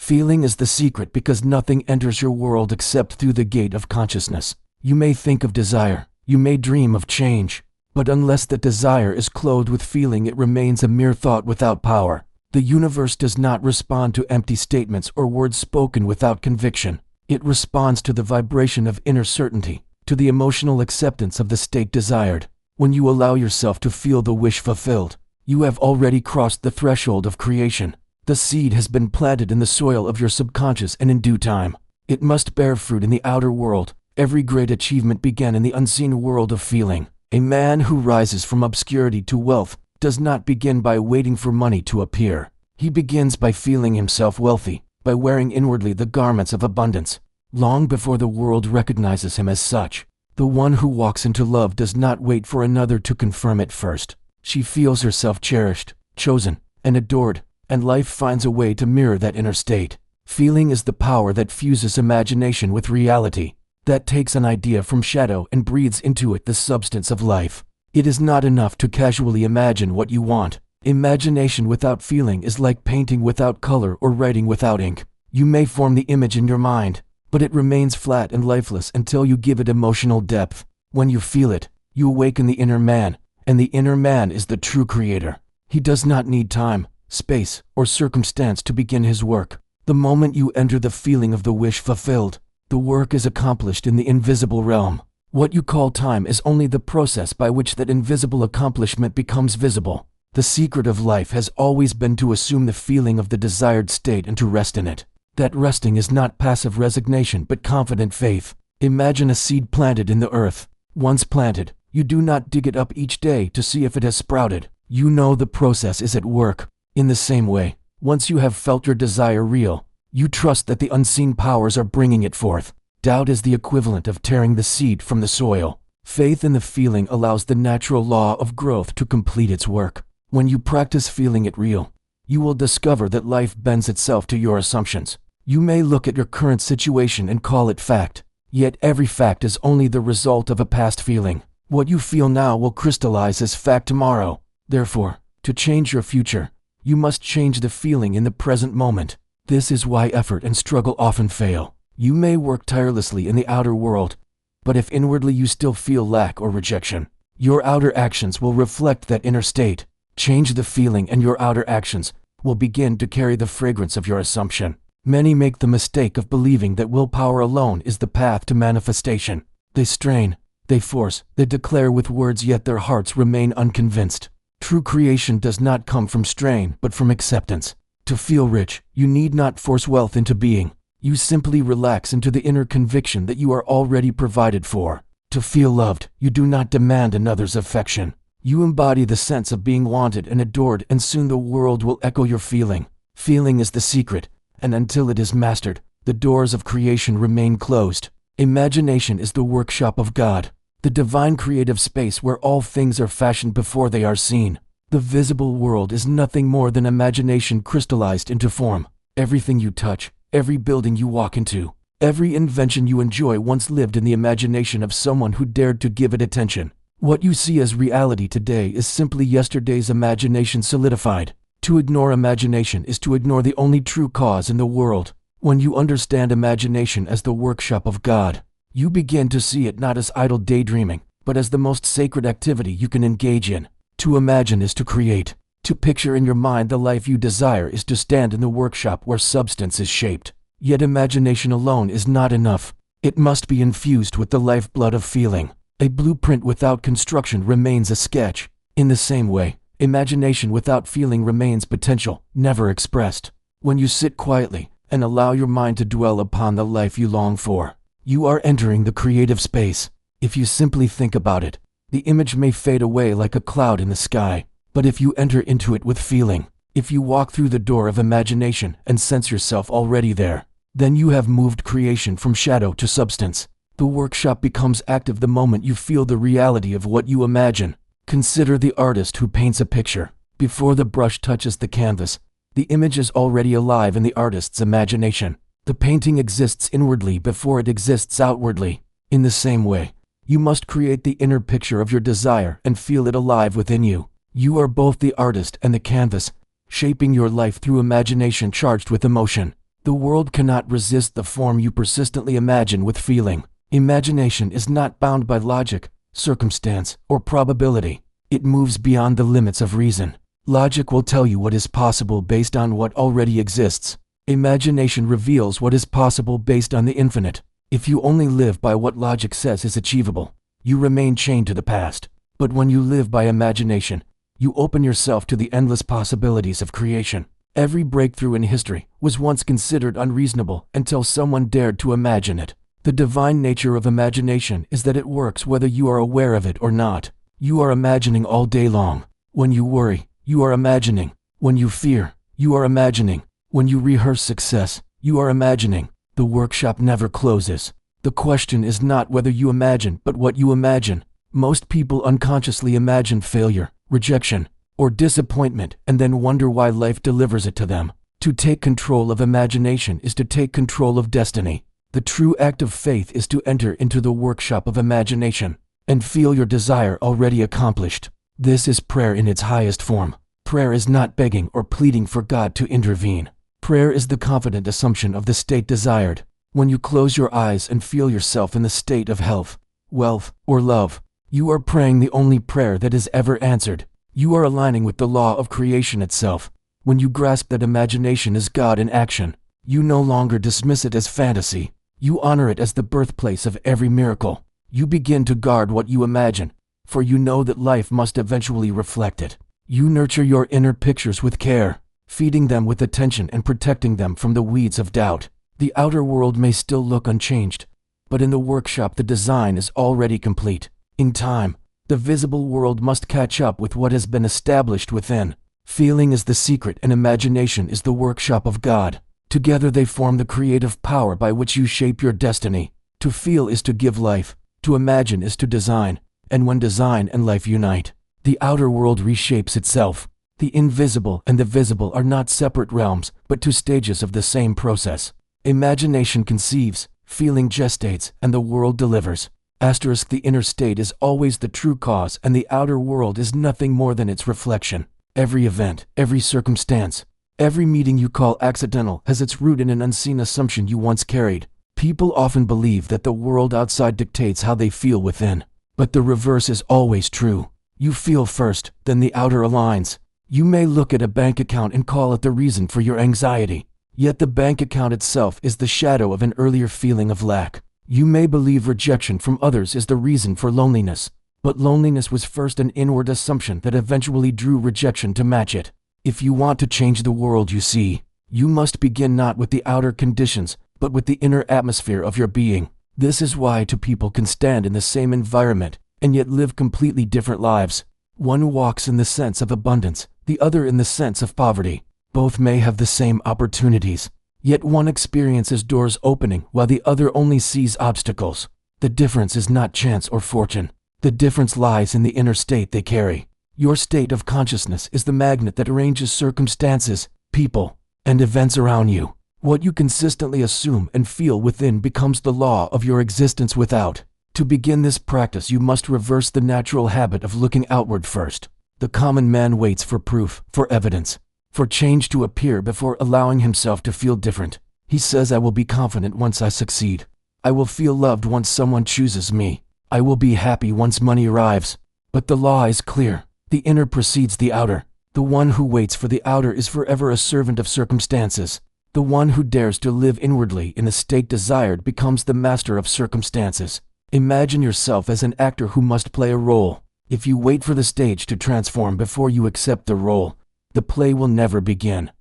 Feeling is the secret because nothing enters your world except through the gate of consciousness. You may think of desire, you may dream of change, but unless that desire is clothed with feeling, it remains a mere thought without power. The universe does not respond to empty statements or words spoken without conviction. It responds to the vibration of inner certainty, to the emotional acceptance of the state desired. When you allow yourself to feel the wish fulfilled, you have already crossed the threshold of creation. The seed has been planted in the soil of your subconscious, and in due time, it must bear fruit in the outer world. Every great achievement began in the unseen world of feeling. A man who rises from obscurity to wealth does not begin by waiting for money to appear. He begins by feeling himself wealthy, by wearing inwardly the garments of abundance, long before the world recognizes him as such. The one who walks into love does not wait for another to confirm it first. She feels herself cherished, chosen, and adored, and life finds a way to mirror that inner state. Feeling is the power that fuses imagination with reality, that takes an idea from shadow and breathes into it the substance of life. It is not enough to casually imagine what you want. Imagination without feeling is like painting without color or writing without ink. You may form the image in your mind, but it remains flat and lifeless until you give it emotional depth. When you feel it, you awaken the inner man, and the inner man is the true creator. He does not need time, space, or circumstance to begin his work. The moment you enter the feeling of the wish fulfilled, the work is accomplished in the invisible realm. What you call time is only the process by which that invisible accomplishment becomes visible. The secret of life has always been to assume the feeling of the desired state and to rest in it. That resting is not passive resignation but confident faith. Imagine a seed planted in the earth. Once planted, you do not dig it up each day to see if it has sprouted. You know the process is at work. In the same way, once you have felt your desire real, you trust that the unseen powers are bringing it forth. Doubt is the equivalent of tearing the seed from the soil. Faith in the feeling allows the natural law of growth to complete its work. When you practice feeling it real, you will discover that life bends itself to your assumptions. You may look at your current situation and call it fact, yet every fact is only the result of a past feeling. What you feel now will crystallize as fact tomorrow. Therefore, to change your future, you must change the feeling in the present moment. This is why effort and struggle often fail. You may work tirelessly in the outer world, but if inwardly you still feel lack or rejection, your outer actions will reflect that inner state. Change the feeling and your outer actions will begin to carry the fragrance of your assumption. Many make the mistake of believing that willpower alone is the path to manifestation. They strain, they force, they declare with words, yet their hearts remain unconvinced. True creation does not come from strain but from acceptance. To feel rich, you need not force wealth into being. You simply relax into the inner conviction that you are already provided for. To feel loved, you do not demand another's affection. You embody the sense of being wanted and adored, and soon the world will echo your feeling. Feeling is the secret, and until it is mastered, the doors of creation remain closed. Imagination is the workshop of God, the divine creative space where all things are fashioned before they are seen. The visible world is nothing more than imagination crystallized into form. Everything you touch, every building you walk into, every invention you enjoy once lived in the imagination of someone who dared to give it attention. What you see as reality today is simply yesterday's imagination solidified. To ignore imagination is to ignore the only true cause in the world. When you understand imagination as the workshop of God, you begin to see it not as idle daydreaming, but as the most sacred activity you can engage in. To imagine is to create. To picture in your mind the life you desire is to stand in the workshop where substance is shaped. Yet imagination alone is not enough. It must be infused with the lifeblood of feeling. A blueprint without construction remains a sketch. In the same way, imagination without feeling remains potential, never expressed. When you sit quietly and allow your mind to dwell upon the life you long for, you are entering the creative space. If you simply think about it, the image may fade away like a cloud in the sky. But if you enter into it with feeling, if you walk through the door of imagination and sense yourself already there, then you have moved creation from shadow to substance. The workshop becomes active the moment you feel the reality of what you imagine. Consider the artist who paints a picture. Before the brush touches the canvas, the image is already alive in the artist's imagination. The painting exists inwardly before it exists outwardly. In the same way, you must create the inner picture of your desire and feel it alive within you. You are both the artist and the canvas, shaping your life through imagination charged with emotion. The world cannot resist the form you persistently imagine with feeling. Imagination is not bound by logic, circumstance, or probability. It moves beyond the limits of reason. Logic will tell you what is possible based on what already exists. Imagination reveals what is possible based on the infinite. If you only live by what logic says is achievable, you remain chained to the past. But when you live by imagination, you open yourself to the endless possibilities of creation. Every breakthrough in history was once considered unreasonable until someone dared to imagine it. The divine nature of imagination is that it works whether you are aware of it or not. You are imagining all day long. When you worry, you are imagining. When you fear, you are imagining. When you rehearse success, you are imagining. The workshop never closes. The question is not whether you imagine, but what you imagine. Most people unconsciously imagine failure, rejection, or disappointment and then wonder why life delivers it to them. To take control of imagination is to take control of destiny. The true act of faith is to enter into the workshop of imagination and feel your desire already accomplished. This is prayer in its highest form. Prayer is not begging or pleading for God to intervene. Prayer is the confident assumption of the state desired. When you close your eyes and feel yourself in the state of health, wealth, or love, you are praying the only prayer that is ever answered. You are aligning with the law of creation itself. When you grasp that imagination is God in action, you no longer dismiss it as fantasy. You honor it as the birthplace of every miracle. You begin to guard what you imagine, for you know that life must eventually reflect it. You nurture your inner pictures with care, feeding them with attention and protecting them from the weeds of doubt. The outer world may still look unchanged, but in the workshop the design is already complete. In time, the visible world must catch up with what has been established within. Feeling is the secret and imagination is the workshop of God. Together they form the creative power by which you shape your destiny. To feel is to give life, to imagine is to design, and when design and life unite, the outer world reshapes itself. The invisible and the visible are not separate realms, but two stages of the same process. Imagination conceives, feeling gestates, and the world delivers. The inner state is always the true cause and the outer world is nothing more than its reflection. Every event, every circumstance, every meeting you call accidental has its root in an unseen assumption you once carried. People often believe that the world outside dictates how they feel within, but the reverse is always true. You feel first, then the outer aligns. You may look at a bank account and call it the reason for your anxiety, yet the bank account itself is the shadow of an earlier feeling of lack. You may believe rejection from others is the reason for loneliness, but loneliness was first an inward assumption that eventually drew rejection to match it. If you want to change the world you see, you must begin not with the outer conditions, but with the inner atmosphere of your being. This is why two people can stand in the same environment and yet live completely different lives. One walks in the sense of abundance, the other in the sense of poverty. Both may have the same opportunities, yet one experiences doors opening while the other only sees obstacles. The difference is not chance or fortune. The difference lies in the inner state they carry. Your state of consciousness is the magnet that arranges circumstances, people, and events around you. What you consistently assume and feel within becomes the law of your existence without. To begin this practice, you must reverse the natural habit of looking outward first. The common man waits for proof, for evidence, for change to appear before allowing himself to feel different. He says, I will be confident once I succeed. I will feel loved once someone chooses me. I will be happy once money arrives. But the law is clear. The inner precedes the outer. The one who waits for the outer is forever a servant of circumstances. The one who dares to live inwardly in a state desired becomes the master of circumstances. Imagine yourself as an actor who must play a role. If you wait for the stage to transform before you accept the role, the play will never begin.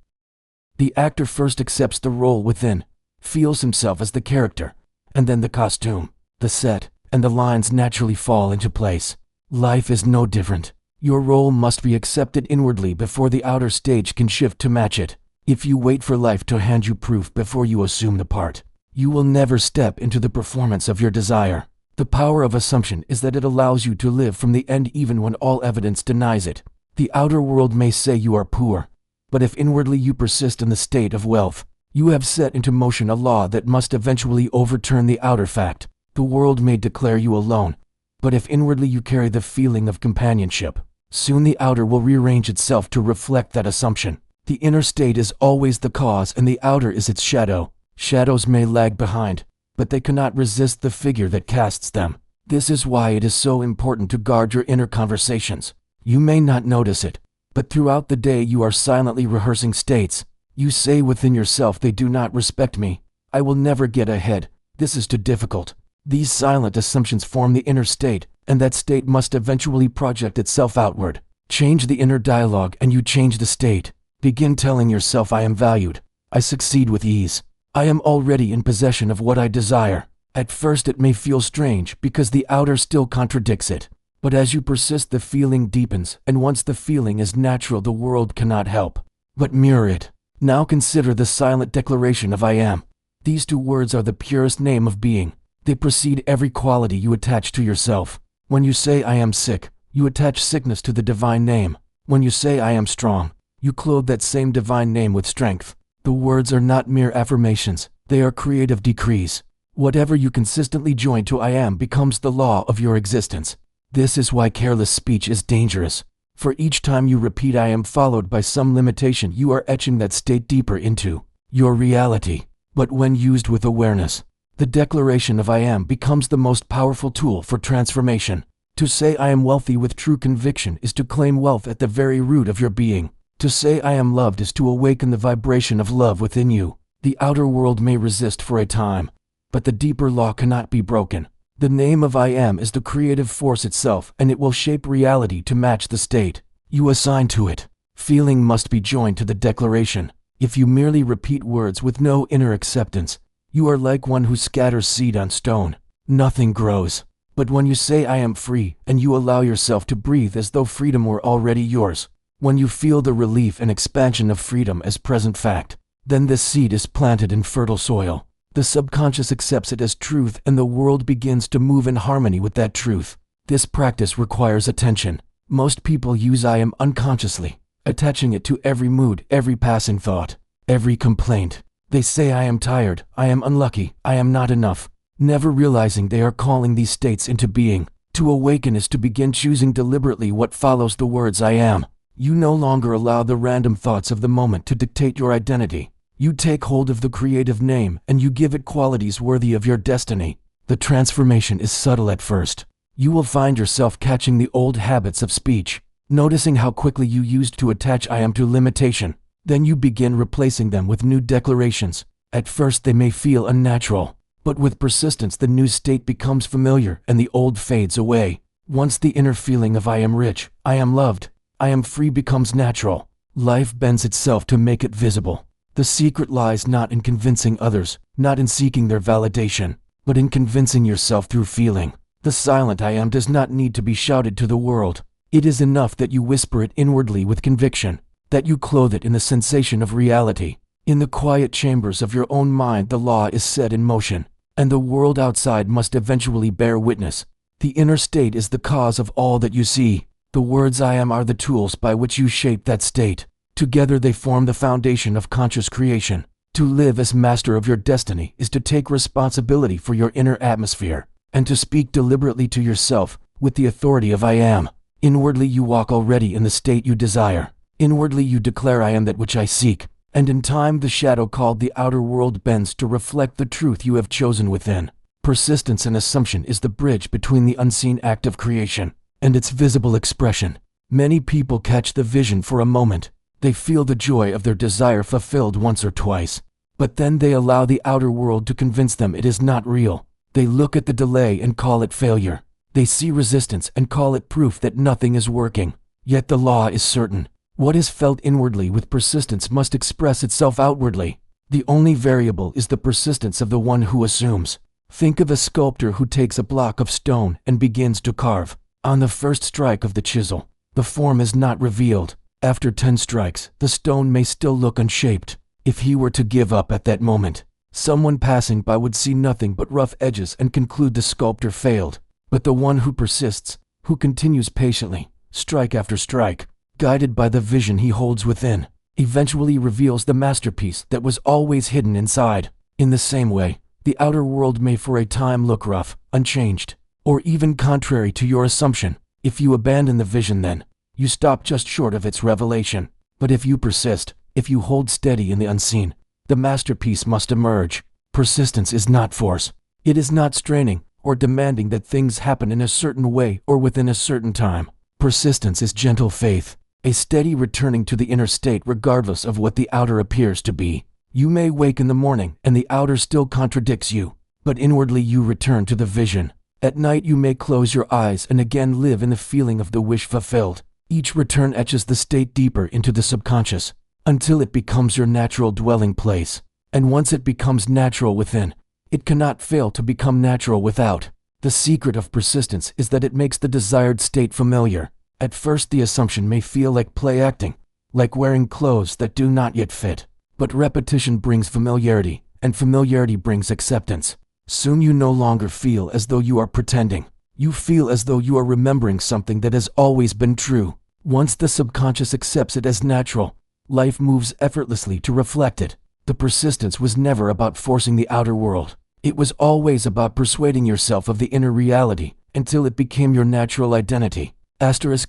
The actor first accepts the role within, feels himself as the character, and then the costume, the set, and the lines naturally fall into place. Life is no different. Your role must be accepted inwardly before the outer stage can shift to match it. If you wait for life to hand you proof before you assume the part, you will never step into the performance of your desire. The power of assumption is that it allows you to live from the end even when all evidence denies it. The outer world may say you are poor, but if inwardly you persist in the state of wealth, you have set into motion a law that must eventually overturn the outer fact. The world may declare you alone, but if inwardly you carry the feeling of companionship, soon the outer will rearrange itself to reflect that assumption. The inner state is always the cause and the outer is its shadow. Shadows may lag behind, but they cannot resist the figure that casts them. This is why it is so important to guard your inner conversations. You may not notice it, but throughout the day you are silently rehearsing states. You say within yourself, they do not respect me. I will never get ahead. This is too difficult. These silent assumptions form the inner state, and that state must eventually project itself outward. Change the inner dialogue and you change the state. Begin telling yourself, I am valued. I succeed with ease. I am already in possession of what I desire. At first it may feel strange because the outer still contradicts it. But as you persist, the feeling deepens, and once the feeling is natural, the world cannot help but mirror it. Now consider the silent declaration of I am. These two words are the purest name of being. They precede every quality you attach to yourself. When you say I am sick, you attach sickness to the divine name. When you say I am strong, you clothe that same divine name with strength. The words are not mere affirmations, they are creative decrees. Whatever you consistently join to I am becomes the law of your existence. This is why careless speech is dangerous. For each time you repeat I am followed by some limitation, you are etching that state deeper into your reality. But when used with awareness, the declaration of I am becomes the most powerful tool for transformation. To say I am wealthy with true conviction is to claim wealth at the very root of your being. To say I am loved is to awaken the vibration of love within you. The outer world may resist for a time, but the deeper law cannot be broken. The name of I am is the creative force itself, and it will shape reality to match the state you assign to it. Feeling must be joined to the declaration. If you merely repeat words with no inner acceptance, you are like one who scatters seed on stone. Nothing grows. But when you say I am free, and you allow yourself to breathe as though freedom were already yours, when you feel the relief and expansion of freedom as present fact, then this seed is planted in fertile soil. The subconscious accepts it as truth, and the world begins to move in harmony with that truth. This practice requires attention. Most people use I am unconsciously, attaching it to every mood, every passing thought, every complaint. They say I am tired, I am unlucky, I am not enough, never realizing they are calling these states into being. To awaken is to begin choosing deliberately what follows the words I am. You no longer allow the random thoughts of the moment to dictate your identity. You take hold of the creative name and you give it qualities worthy of your destiny. The transformation is subtle at first. You will find yourself catching the old habits of speech, noticing how quickly you used to attach I am to limitation. Then you begin replacing them with new declarations. At first they may feel unnatural, but with persistence the new state becomes familiar and the old fades away. Once the inner feeling of I am rich, I am loved, I am free becomes natural, life bends itself to make it visible. The secret lies not in convincing others, not in seeking their validation, but in convincing yourself through feeling. The silent I am does not need to be shouted to the world. It is enough that you whisper it inwardly with conviction, that you clothe it in the sensation of reality. In the quiet chambers of your own mind the law is set in motion, and the world outside must eventually bear witness. The inner state is the cause of all that you see. The words I am are the tools by which you shape that state. Together they form the foundation of conscious creation. To live as master of your destiny is to take responsibility for your inner atmosphere, and to speak deliberately to yourself with the authority of I am. Inwardly you walk already in the state you desire. Inwardly you declare I am that which I seek, and in time the shadow called the outer world bends to reflect the truth you have chosen within. Persistence and assumption is the bridge between the unseen act of creation and its visible expression. Many people catch the vision for a moment. They feel the joy of their desire fulfilled once or twice, but then they allow the outer world to convince them it is not real. They look at the delay and call it failure. They see resistance and call it proof that nothing is working. Yet the law is certain. What is felt inwardly with persistence must express itself outwardly. The only variable is the persistence of the one who assumes. Think of a sculptor who takes a block of stone and begins to carve. On the first strike of the chisel, the form is not revealed. After 10 strikes, the stone may still look unshaped. If he were to give up at that moment, someone passing by would see nothing but rough edges and conclude the sculptor failed. But the one who persists, who continues patiently, strike after strike, guided by the vision he holds within, eventually reveals the masterpiece that was always hidden inside. In the same way, the outer world may for a time look rough, unchanged, or even contrary to your assumption. If you abandon the vision then, you stop just short of its revelation. But if you persist, If you hold steady in the unseen, the masterpiece must emerge. Persistence is not force. It is not straining or demanding that things happen in a certain way or within a certain time. Persistence is gentle faith, a steady returning to the inner state regardless of what the outer appears to be. You may wake in the morning and the outer still contradicts you, but inwardly you return to the vision. At night you may close your eyes and again live in the feeling of the wish fulfilled. Each return etches the state deeper into the subconscious, until it becomes your natural dwelling place. And once it becomes natural within, it cannot fail to become natural without. The secret of persistence is that it makes the desired state familiar. At first the assumption may feel like play acting, like wearing clothes that do not yet fit. But repetition brings familiarity, and familiarity brings acceptance. Soon you no longer feel as though you are pretending. You feel as though you are remembering something that has always been true. Once the subconscious accepts it as natural, life moves effortlessly to reflect it. The persistence was never about forcing the outer world. It was always about persuading yourself of the inner reality until it became your natural identity.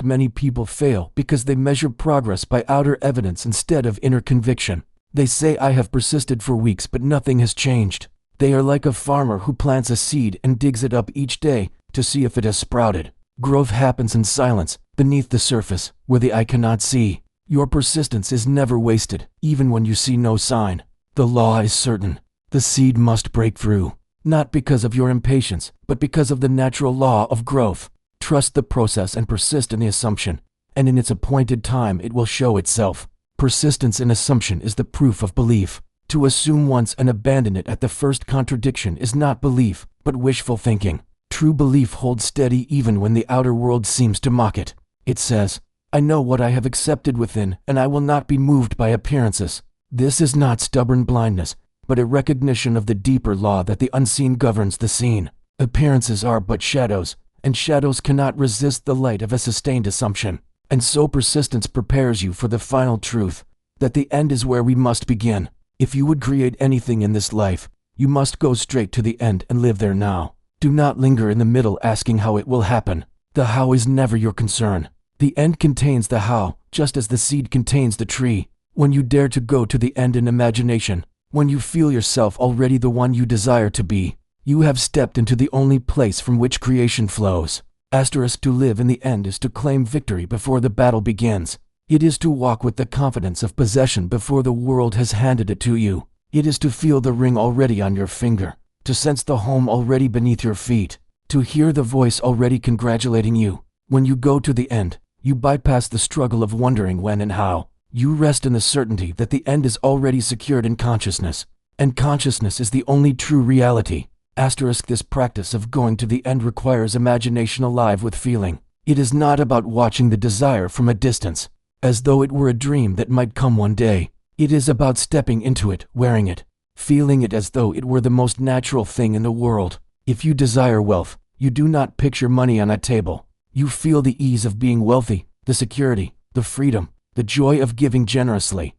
Many people fail because they measure progress by outer evidence instead of inner conviction. They say, I have persisted for weeks but nothing has changed. They are like a farmer who plants a seed and digs it up each day to see if it has sprouted. Growth happens in silence, beneath the surface, where the eye cannot see. Your persistence is never wasted, even when you see no sign. The law is certain. The seed must break through, not because of your impatience, but because of the natural law of growth. Trust the process and persist in the assumption, and in its appointed time it will show itself. Persistence in assumption is the proof of belief. To assume once and abandon it at the first contradiction is not belief, but wishful thinking. True belief holds steady even when the outer world seems to mock it. It says, I know what I have accepted within, and I will not be moved by appearances. This is not stubborn blindness, but a recognition of the deeper law that the unseen governs the seen. Appearances are but shadows, and shadows cannot resist the light of a sustained assumption. And so persistence prepares you for the final truth, that the end is where we must begin. If you would create anything in this life, you must go straight to the end and live there now. Do not linger in the middle asking how it will happen. The how is never your concern. The end contains the how, just as the seed contains the tree. When you dare to go to the end in imagination, when you feel yourself already the one you desire to be, you have stepped into the only place from which creation flows. To live in the end is to claim victory before the battle begins. It is to walk with the confidence of possession before the world has handed it to you. It is to feel the ring already on your finger, to sense the home already beneath your feet, to hear the voice already congratulating you. When you go to the end, you bypass the struggle of wondering when and how. You rest in the certainty that the end is already secured in consciousness, and consciousness is the only true reality. This practice of going to the end requires imagination alive with feeling. It is not about watching the desire from a distance, as though it were a dream that might come one day. It is about stepping into it, wearing it, feeling it as though it were the most natural thing in the world. If you desire wealth, you do not picture money on a table. You feel the ease of being wealthy, the security, the freedom, the joy of giving generously.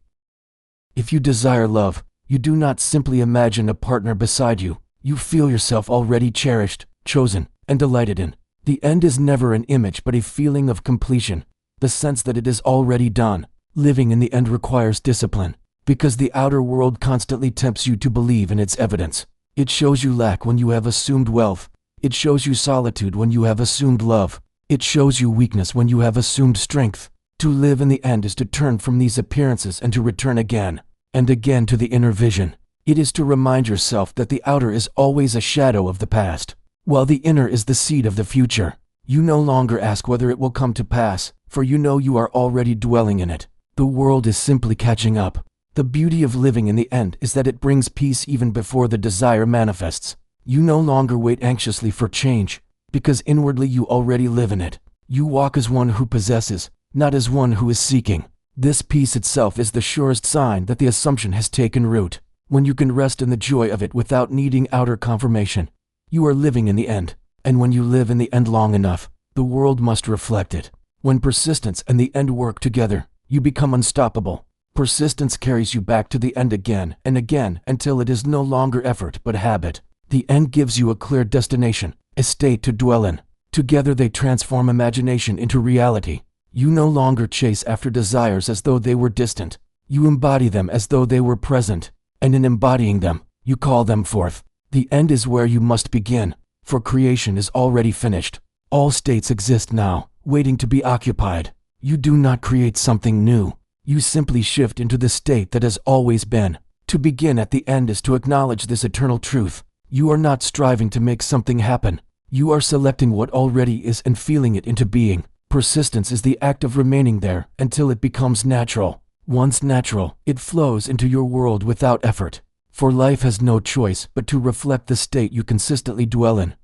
If you desire love, you do not simply imagine a partner beside you. You feel yourself already cherished, chosen, and delighted in. The end is never an image but a feeling of completion, the sense that it is already done. Living in the end requires discipline, because the outer world constantly tempts you to believe in its evidence. It shows you lack when you have assumed wealth. It shows you solitude when you have assumed love. It shows you weakness when you have assumed strength. To live in the end is to turn from these appearances and to return again and again to the inner vision. It is to remind yourself that the outer is always a shadow of the past, while the inner is the seed of the future. You no longer ask whether it will come to pass, for you know you are already dwelling in it. The world is simply catching up. The beauty of living in the end is that it brings peace even before the desire manifests. You no longer wait anxiously for change, because inwardly you already live in it. You walk as one who possesses, not as one who is seeking. This peace itself is the surest sign that the assumption has taken root. When you can rest in the joy of it without needing outer confirmation, you are living in the end. And when you live in the end long enough, the world must reflect it. When persistence and the end work together, you become unstoppable. Persistence carries you back to the end again and again until it is no longer effort but habit. The end gives you a clear destination, a state to dwell in. Together they transform imagination into reality. You no longer chase after desires as though they were distant. You embody them as though they were present, and in embodying them, you call them forth. The end is where you must begin, for creation is already finished. All states exist now, waiting to be occupied. You do not create something new. You simply shift into the state that has always been. To begin at the end is to acknowledge this eternal truth. You are not striving to make something happen. You are selecting what already is and feeling it into being. Persistence is the act of remaining there until it becomes natural. Once natural, it flows into your world without effort. For life has no choice but to reflect the state you consistently dwell in.